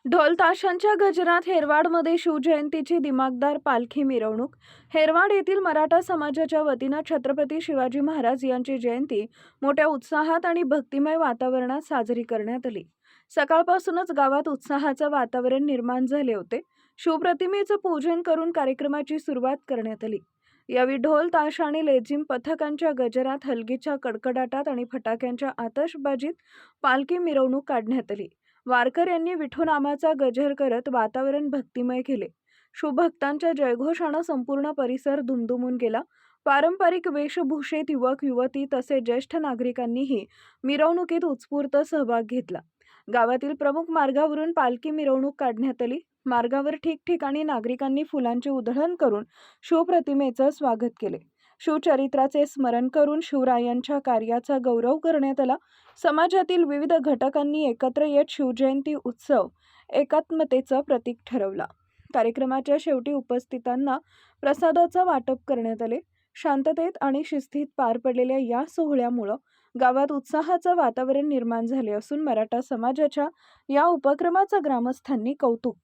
ढोल ताशांच्या गजरात हेरवाडमध्ये शिवजयंतीची दिमाखदार पालखी मिरवणूक. हेरवाड येथील मराठा समाजाच्या वतीनं छत्रपती शिवाजी महाराज यांची जयंती मोठ्या उत्साहात आणि भक्तिमय वातावरणात साजरी करण्यात आली. सकाळपासूनच गावात उत्साहाचं वातावरण निर्माण झाले होते. शिवप्रतिमेचं पूजन करून कार्यक्रमाची सुरुवात करण्यात आली. यावेळी ढोल ताश आणि लेझिम पथकांच्या गजरात, हलगीच्या कडकडाटात आणि फटाक्यांच्या आतषबाजीत पालखी मिरवणूक काढण्यात आली. वारकऱ्यांनी विठुनामाचा गजर करत वातावरण भक्तिमय केले. शिवभक्तांच्या जयघोषानं संपूर्ण परिसर दुमदुमून गेला. पारंपरिक वेशभूषेत युवक युवती तसेच ज्येष्ठ नागरिकांनीही मिरवणुकीत उत्स्फूर्त सहभाग घेतला. गावातील प्रमुख मार्गावरून पालखी मिरवणूक काढण्यात आली. मार्गावर ठिकठिकाणी नागरिकांनी फुलांची उधळण करून शिवप्रतिमेचं स्वागत केले. शिवचरित्राचे स्मरण करून शिवरायांच्या कार्याचा गौरव करण्यात आला. समाजातील विविध घटकांनी एकत्र येत शिवजयंती उत्सव एकात्मतेचं प्रतीक ठरवला. कार्यक्रमाच्या शेवटी उपस्थितांना प्रसादाचं वाटप करण्यात आले. शांततेत आणि शिस्तीत पार पडलेल्या या सोहळ्यामुळे गावात उत्साहाचं वातावरण निर्माण झाले असून मराठा समाजाच्या या उपक्रमाचं ग्रामस्थांनी कौतुक केले.